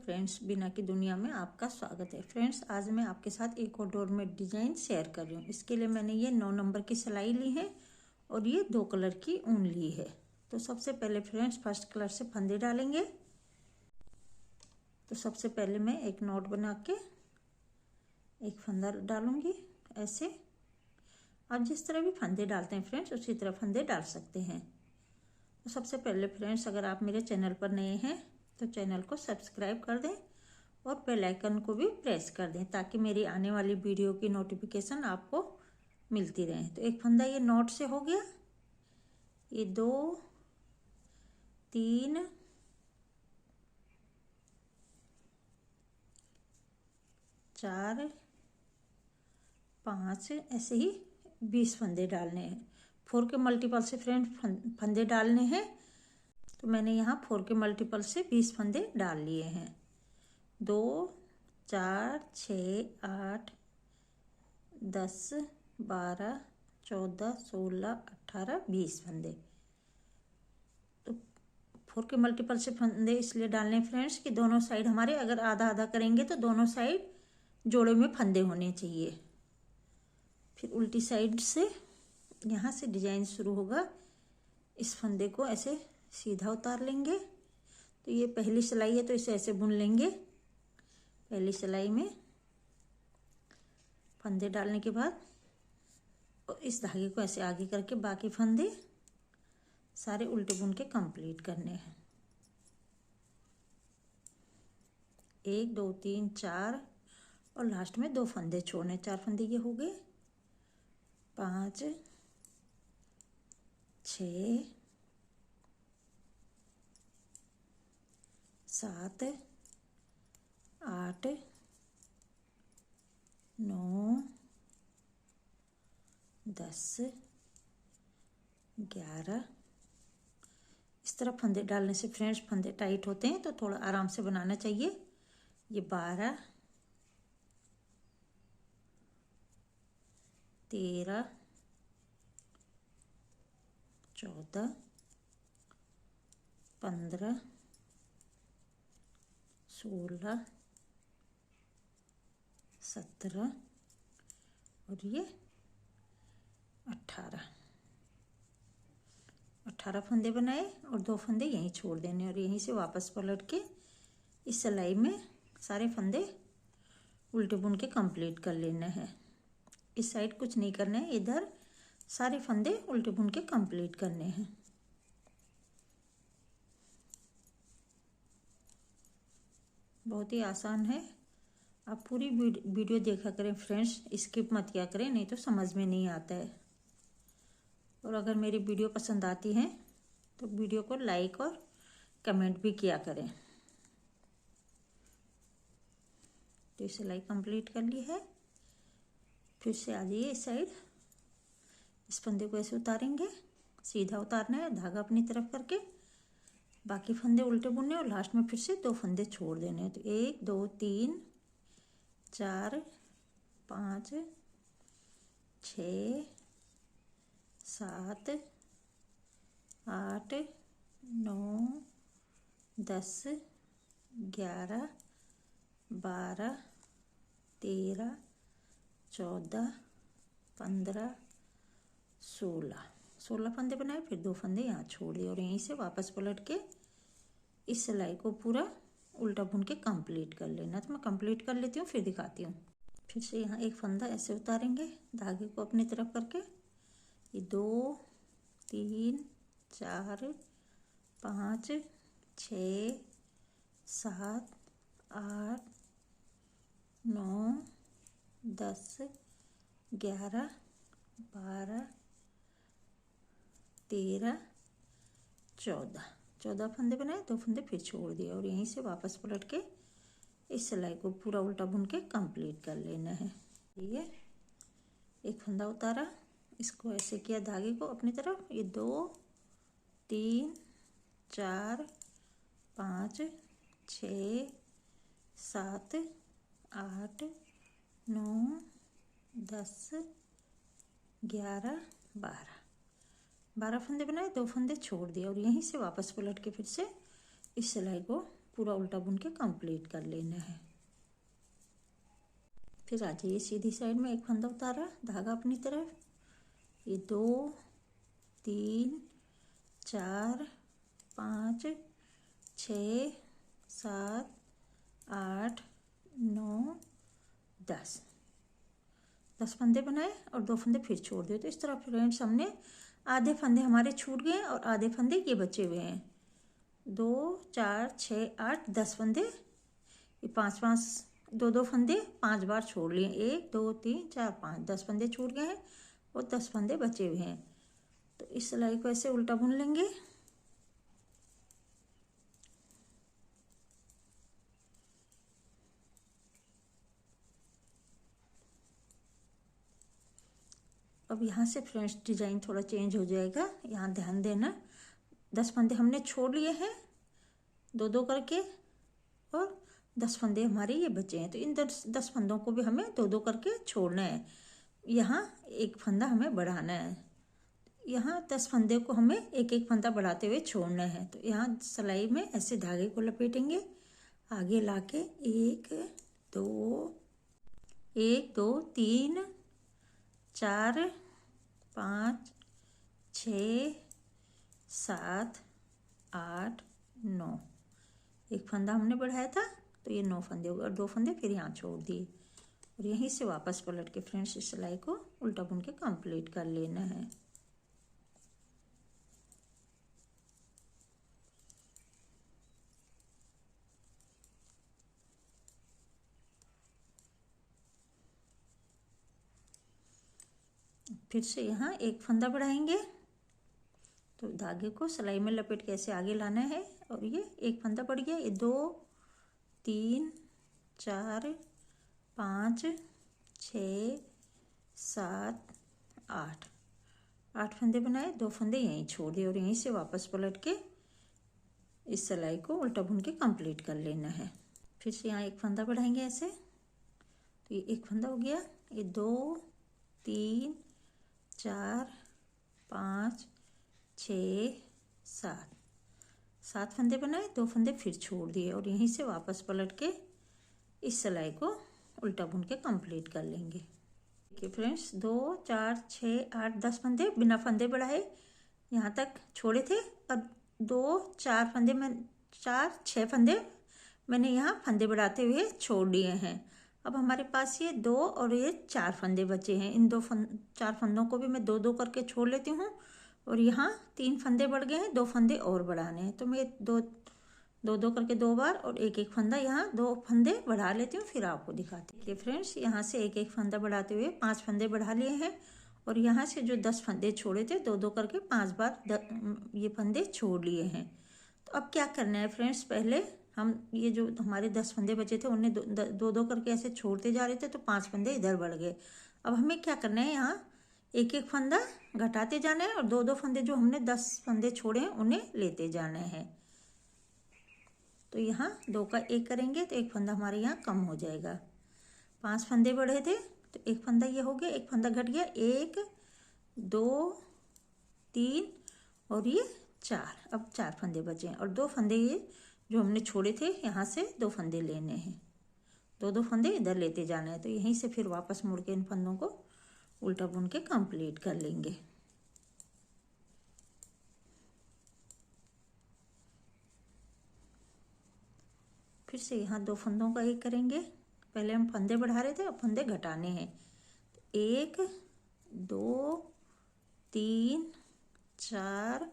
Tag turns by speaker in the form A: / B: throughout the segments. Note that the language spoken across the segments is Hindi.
A: फ्रेंड्स, बिना की दुनिया में आपका स्वागत है। फ्रेंड्स, आज मैं आपके साथ एक और डोरमेट डिजाइन शेयर कर रही हूँ। इसके लिए मैंने ये 9 नंबर की सिलाई ली है और ये 2 कलर की ऊन ली है। तो सबसे पहले फ्रेंड्स फर्स्ट कलर से फंदे डालेंगे। तो सबसे पहले मैं एक नॉट बना के एक फंदा डालूंगी ऐसे। आप जिस तरह भी फंदे डालते हैं फ्रेंड्स उसी तरह फंदे डाल सकते हैं। तो सबसे पहले फ्रेंड्स, अगर आप मेरे चैनल पर नए हैं तो चैनल को सब्सक्राइब कर दें और बेल आइकन को भी प्रेस कर दें ताकि मेरी आने वाली वीडियो की नोटिफिकेशन आपको मिलती रहे। तो एक फंदा ये नॉट से हो गया। ये 2 3 4 5 ऐसे ही 20 फंदे डालने हैं। 4 के मल्टीपल से फ्रेंड फंदे डालने हैं। तो मैंने यहाँ 4 के मल्टीपल से 20 फंदे डाल लिए हैं। 2 4 6 8 10 12 14 16 18 20 फंदे। तो 4 के मल्टीपल से फंदे इसलिए डालने फ्रेंड्स कि दोनों साइड हमारे अगर आधा आधा करेंगे तो दोनों साइड जोड़े में फंदे होने चाहिए। फिर उल्टी साइड से यहाँ से डिजाइन शुरू होगा। इस फंदे को ऐसे सीधा उतार लेंगे। तो ये पहली सिलाई है तो इसे ऐसे बुन लेंगे। पहली सिलाई में फंदे डालने के बाद और इस धागे को ऐसे आगे करके बाकी फंदे सारे उल्टे बुन के कंप्लीट करने हैं। 1 2 3 4 और लास्ट में 2 फंदे छोड़ने। 4 फंदे ये हो गए। 5 6 7 8 9 10 11। इस तरह फंदे डालने से फ्रेंड्स फंदे टाइट होते हैं तो थोड़ा आराम से बनाना चाहिए। ये 12 13 14 15 16 17 और ये 18 फंदे बनाए और 2 फंदे यहीं छोड़ देने और यहीं से वापस पलट के इस सिलाई में सारे फंदे उल्टे बुन के कंप्लीट कर लेना है। इस साइड कुछ नहीं करना है, इधर सारे फंदे उल्टे बुन के कंप्लीट करने हैं। बहुत ही आसान है। आप पूरी वीडियो देखा करें फ्रेंड्स, स्किप मत किया करें नहीं तो समझ में नहीं आता है। और अगर मेरी वीडियो पसंद आती है तो वीडियो को लाइक और कमेंट भी किया करें। तो ये सिलाई कंप्लीट कर ली है। फिर से आ जाइए इस साइड। इस फंदे को ऐसे उतारेंगे, सीधा उतारना है धागा अपनी तरफ करके। बाकी फंदे उल्टे बुनने और लास्ट में फिर से 2 फंदे छोड़ देने हैं। तो 1 2 3 4 5 6 7 8 9 10 11 12 13 14 15 16 फंदे बनाए। फिर 2 फंदे यहाँ छोड़ दिए और यहीं से वापस पलट के इस सिलाई को पूरा उल्टा बुन के कंप्लीट कर लेना। तो मैं कंप्लीट कर लेती हूँ फिर दिखाती हूँ। फिर से यहाँ एक फंदा ऐसे उतारेंगे धागे को अपनी तरफ करके। ये 2 3 4 5 6 7 8 9 10 11 12 13 14 फंदे बनाए। 2 फंदे फिर छोड़ दिए और यहीं से वापस पलट के इस सिलाई को पूरा उल्टा बुन के कंप्लीट कर लेना है। ठीक है, एक फंदा उतारा, इसको ऐसे किया धागे को अपनी तरफ। ये 2 3 4 5 6 7 8 9 10 11 12 फंदे बनाए। 2 फंदे छोड़ दिए और यहीं से वापस पलट के फिर से इस सिलाई को पूरा उल्टा बुन के कंप्लीट कर लेना है। फिर आ जाइए सीधी साइड में, एक फंदा उतारा, धागा अपनी तरफ, ये 2 3 4 5 6 7 8 9 10 फंदे बनाए और 2 फंदे फिर छोड़ दिए। तो इस तरह फ्रेंड्स हमने आधे फंदे हमारे छूट गए और आधे फंदे ये बचे हुए हैं। 2 4 6 8 10 फंदे, ये 2 फंदे 5 बार छोड़ लिए, 1 2 3 4 5 10 फंदे छूट गए हैं और 10 फंदे बचे हुए हैं। तो इस सिलाई को ऐसे उल्टा बुन लेंगे। अब यहाँ से फ्रेंड्स डिजाइन थोड़ा चेंज हो जाएगा, यहाँ ध्यान देना। 10 फंदे हमने छोड़ लिए हैं 2 करके और 10 फंदे हमारे ये बचे हैं। तो इन 10 फंदों को भी हमें 2 करके छोड़ना है। यहाँ एक फंदा हमें बढ़ाना है, यहाँ 10 फंदे को हमें एक फंदा बढ़ाते हुए छोड़ना है। तो यहाँ सिलाई में ऐसे धागे को लपेटेंगे, आगे लाके 1 2 3 4 5 6 7 8 9, एक फंदा हमने बढ़ाया था तो ये 9 फंदे हो गए और 2 फंदे फिर यहाँ छोड़ दिए और यहीं से वापस पलट के फ्रेंड्स इस सिलाई को उल्टा बुन के कंप्लीट कर लेना है। फिर से यहाँ एक फंदा बढ़ाएंगे, तो धागे को सिलाई में लपेट के ऐसे आगे लाना है और ये एक फंदा बढ़ गया। ये 2 3 4 5 6 7 8 फंदे बनाए, 2 फंदे यहीं छोड़ दिए और यहीं से वापस पलट के इस सिलाई को उल्टा बुन के कंप्लीट कर लेना है। फिर से यहाँ एक फंदा बढ़ाएंगे ऐसे, तो ये एक फंदा हो गया। ये 2 3 4 5 6 7 फंदे बनाए, 2 फंदे फिर छोड़ दिए और यहीं से वापस पलट के इस सिलाई को उल्टा बुन के कंप्लीट कर लेंगे। देखिए फ्रेंड्स 2 4 6 8 10 फंदे बिना फंदे बढ़ाए यहाँ तक छोड़े थे और 2 4 फंदे में 4 6 फंदे मैंने यहाँ फंदे बढ़ाते हुए छोड़ दिए हैं। अब हमारे पास ये 2 और ये 4 फंदे बचे हैं। इन 4 फंदों को भी मैं 2 करके छोड़ लेती हूँ और यहाँ 3 फंदे बढ़ गए हैं, 2 फंदे और बढ़ाने हैं। तो मैं 2 करके 2 बार और एक फंदा यहाँ 2 फंदे बढ़ा लेती हूँ, फिर आपको दिखाती हूँ। फ्रेंड्स यहाँ से एक फंदा बढ़ाते हुए 5 फंदे बढ़ा लिए हैं और यहाँ से जो 10 फंदे छोड़े थे 2 करके 5 बार ये फंदे छोड़ लिए हैं। तो अब क्या करना है फ्रेंड्स, पहले हम ये जो हमारे 10 फंदे बचे थे उन्हें 2 करके ऐसे छोड़ते जा रहे थे, तो 5 फंदे इधर बढ़ गए। अब हमें क्या करना है, यहाँ एक फंदा घटाते जाना है और 2 फंदे जो हमने 10 फंदे छोड़े हैं उन्हें लेते जाना है। तो यहाँ 2 का 1 करेंगे तो एक फंदा हमारे यहाँ कम हो जाएगा। 5 फंदे बढ़े थे तो एक फंदा ये हो गया, एक फंदा घट गया, 1 2 3 और ये 4। अब 4 फंदे बचे हैं और 2 फंदे ये जो हमने छोड़े थे यहाँ से 2 फंदे लेने हैं, 2 फंदे इधर लेते जाना है। तो यहीं से फिर वापस मुड़ के इन फंदों को उल्टा बुन के कंप्लीट कर लेंगे। फिर से यहाँ 2 फंदों का 1 करेंगे। पहले हम फंदे बढ़ा रहे थे, अब फंदे घटाने हैं। 1 2 3 4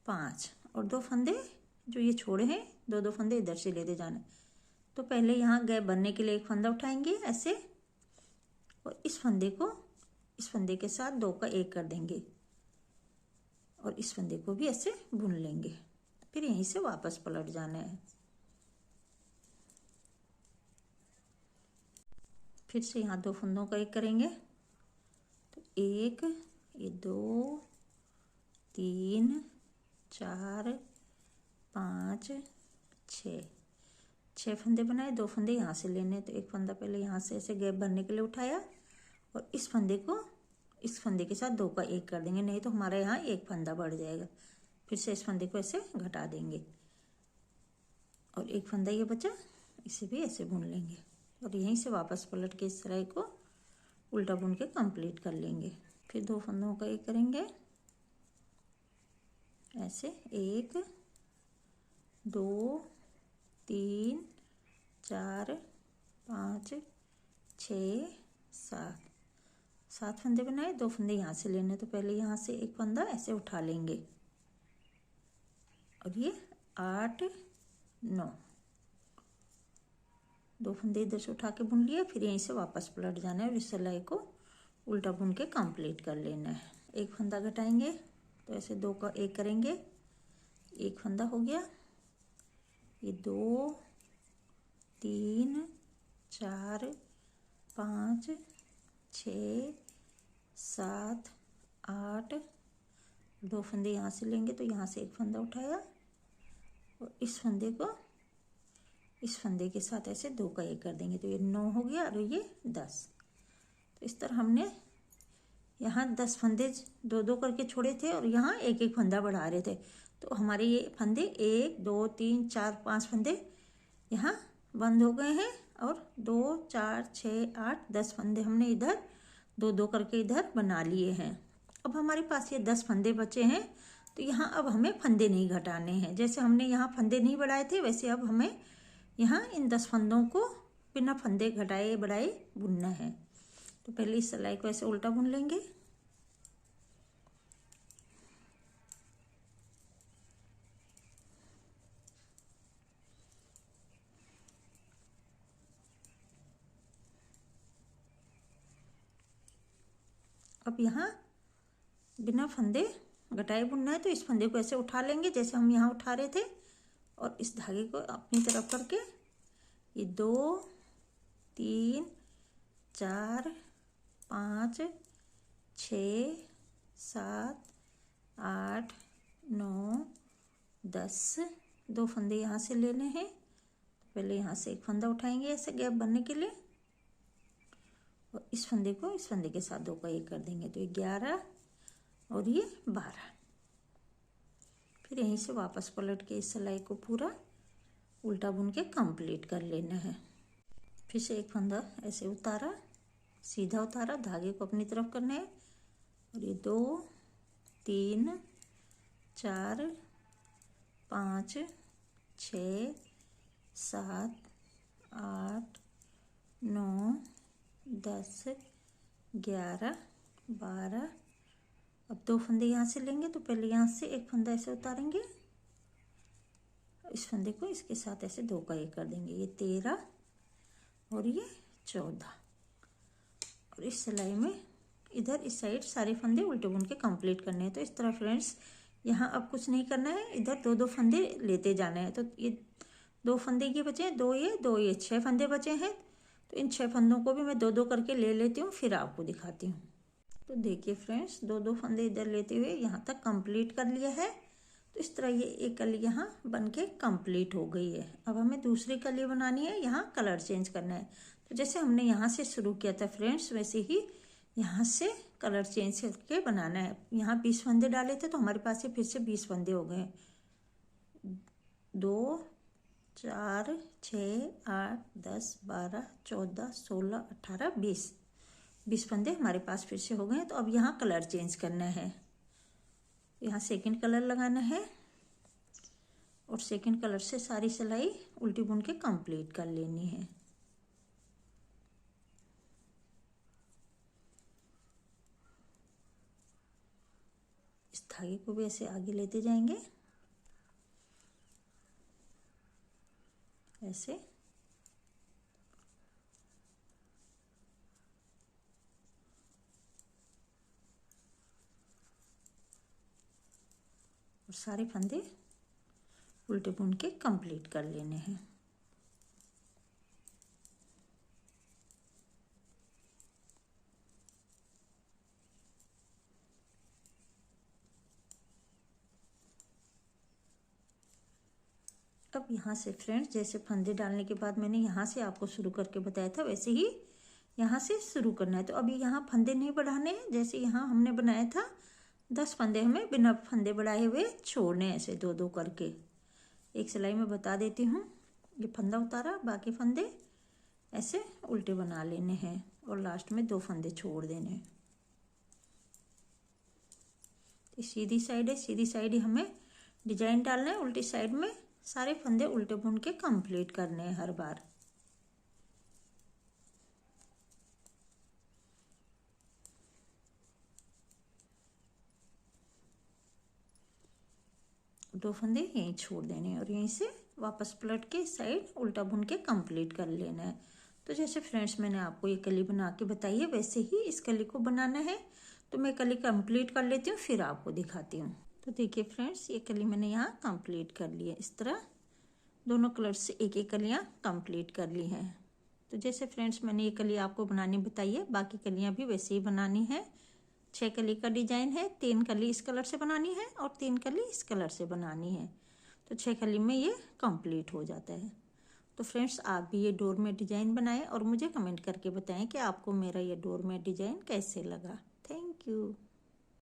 A: 5 और 2 फंदे जो ये छोड़े हैं 2 फंदे इधर से लेते जाना। तो पहले यहाँ गैप भरने के लिए एक फंदा उठाएंगे ऐसे और इस फंदे के साथ 2 का 1 कर देंगे और इस फंदे को भी ऐसे बुन लेंगे। फिर यहीं से वापस पलट जाना है। फिर से यहाँ 2 फंदों का 1 करेंगे तो 1 ये 2 3 4 5 6 फंदे बनाए, 2 फंदे यहाँ से लेने। तो एक फंदा पहले यहाँ से ऐसे गैप भरने के लिए उठाया और इस फंदे के साथ 2 का 1 कर देंगे, नहीं तो हमारा यहाँ एक फंदा बढ़ जाएगा। फिर से इस फंदे को ऐसे घटा देंगे और एक फंदा ये बचा, इसे भी ऐसे बुन लेंगे और यहीं से वापस पलट के इस सिलाई को उल्टा बुन के कंप्लीट कर लेंगे। फिर 2 फंदों का ये करेंगे ऐसे, 1 2 3 4 5 6 7 फंदे बनाए। 2 फंदे यहाँ से लेने, तो पहले यहाँ से एक फंदा ऐसे उठा लेंगे और ये 8 9, 2 फंदे इधर से उठा के बुन लिया। फिर यहीं से वापस पलट जाना है और इस सिलाई को उल्टा बुन के कंप्लीट कर लेना है। एक फंदा घटाएंगे तो ऐसे 2 का 1 करेंगे, एक फंदा हो गया। ये 2 3 4 5 6 7 8, 2 फंदे यहाँ से लेंगे तो यहाँ से एक फंदा उठाया और इस फंदे को इस फंदे के साथ ऐसे 2 का 1 कर देंगे, तो ये 9 हो गया और ये 10। तो इस तरह हमने यहाँ 10 फंदे 2 2 करके छोड़े थे और यहाँ एक एक फंदा बढ़ा रहे थे। तो हमारे ये फंदे 1 2 3 4 5 फंदे यहाँ बंद हो गए हैं और 2 4 6 8 10 फंदे हमने इधर 2 2 करके इधर बना लिए हैं। अब हमारे पास ये 10 फंदे बचे हैं, तो यहाँ अब हमें फंदे नहीं घटाने हैं। जैसे हमने यहाँ फंदे नहीं बढ़ाए थे वैसे अब हमें यहाँ इन 10 फंदों को बिना फंदे घटाए बढ़ाए बुनना है। तो पहले इस सिलाई को ऐसे उल्टा बुन लेंगे, अब यहाँ बिना फंदे घटाए बुनना है। तो इस फंदे को ऐसे उठा लेंगे जैसे हम यहाँ उठा रहे थे और इस धागे को अपनी तरफ करके ये 2 3 4 5 6 7 8 9 10, 2 फंदे यहाँ से लेने हैं। पहले यहाँ से एक फंदा उठाएंगे ऐसे गैप बनने के लिए और इस फंदे को इस फंदे के साथ 2 का 1 कर देंगे, तो ये 11 और ये 12। फिर यहीं से वापस पलट के इस सिलाई को पूरा उल्टा बुन के कंप्लीट कर लेना है। फिर से एक फंदा ऐसे उतारा, सीधा उतारा, धागे को अपनी तरफ करना है और ये 2 3 4 5 6 7 8 9 10 11 12। अब 2 फंदे यहाँ से लेंगे तो पहले यहाँ से एक फंदा ऐसे उतारेंगे, इस फंदे को इसके साथ ऐसे 2 का 1 कर देंगे, ये 13 और ये 14। और इस सिलाई में इधर इस साइड सारे फंदे उल्टे बुन के कंप्लीट करने हैं। तो इस तरह फ्रेंड्स यहाँ अब कुछ नहीं करना है, इधर 2 2 फंदे लेते जाना है। तो ये 2 फंदे ये बचे हैं, 2 ये 6 फंदे बचे हैं। तो इन 6 फंदों को भी मैं 2 2 करके ले लेती हूँ, फिर आपको दिखाती हूँ। तो देखिए फ्रेंड्स 2 2 फंदे इधर लेते हुए यहाँ तक कंप्लीट कर लिया है। तो इस तरह ये एक कली यहाँ बन के कम्प्लीट हो गई है। अब हमें दूसरी कली बनानी है, यहाँ कलर चेंज करना है। तो जैसे हमने यहाँ से शुरू किया था फ्रेंड्स वैसे ही यहाँ से कलर चेंज करके बनाना है। यहाँ 20 फंदे डाले थे तो हमारे पास ये फिर से 20 फंदे हो गए। 2 4 6 8 10 12 14 16 18 20 फंदे हमारे पास फिर से हो गए। तो अब यहाँ कलर चेंज करना है, यहाँ सेकंड कलर लगाना है और सेकंड कलर से सारी सिलाई उल्टी बुन के कंप्लीट कर लेनी है। इस धागे को भी ऐसे आगे लेते जाएंगे ऐसे। और सारे फंदे उल्टे बुन के कंप्लीट कर लेने हैं। अब यहाँ से फ्रेंड्स जैसे फंदे डालने के बाद मैंने यहाँ से आपको शुरू करके बताया था वैसे ही यहाँ से शुरू करना है। तो अभी यहाँ फंदे नहीं बढ़ाने हैं, जैसे यहाँ हमने बनाया था 10 फंदे हमें बिना फंदे बढ़ाए हुए छोड़ने ऐसे 2 2 करके। एक सिलाई में बता देती हूँ, ये फंदा उतारा, बाकी फंदे ऐसे उल्टे बना लेने हैं और लास्ट में 2 फंदे छोड़ देने हैं। सीधी साइड है, सीधी साइड ही हमें डिजाइन डालना है, उल्टी साइड में सारे फंदे उल्टे बुन के कंप्लीट करने हैं हर बार। दो फंदे यहीं छोड़ देने हैं और यहीं से वापस पलट के साइड उल्टा बुन के कंप्लीट कर लेना है। तो जैसे फ्रेंड्स मैंने आपको ये कली बना के बताई है वैसे ही इस कली को बनाना है। तो मैं कली कंप्लीट कर लेती हूँ फिर आपको दिखाती हूँ। तो देखिए फ्रेंड्स, ये कली मैंने यहाँ कंप्लीट कर ली है। इस तरह दोनों कलर से एक एक कलियाँ कंप्लीट कर ली हैं। तो जैसे फ्रेंड्स मैंने ये कली आपको बनानी बताई है, बाकी कलियाँ भी वैसे ही बनानी है। 6 कली का डिजाइन है, 3 कली इस कलर से बनानी है और 3 कली इस कलर से बनानी है। तो 6 कली में ये कंप्लीट हो जाता है। तो फ्रेंड्स आप भी ये डोरमेट डिजाइन बनाएं और मुझे कमेंट करके बताएं कि आपको मेरा ये डोरमेट डिजाइन कैसे लगा। Thank you.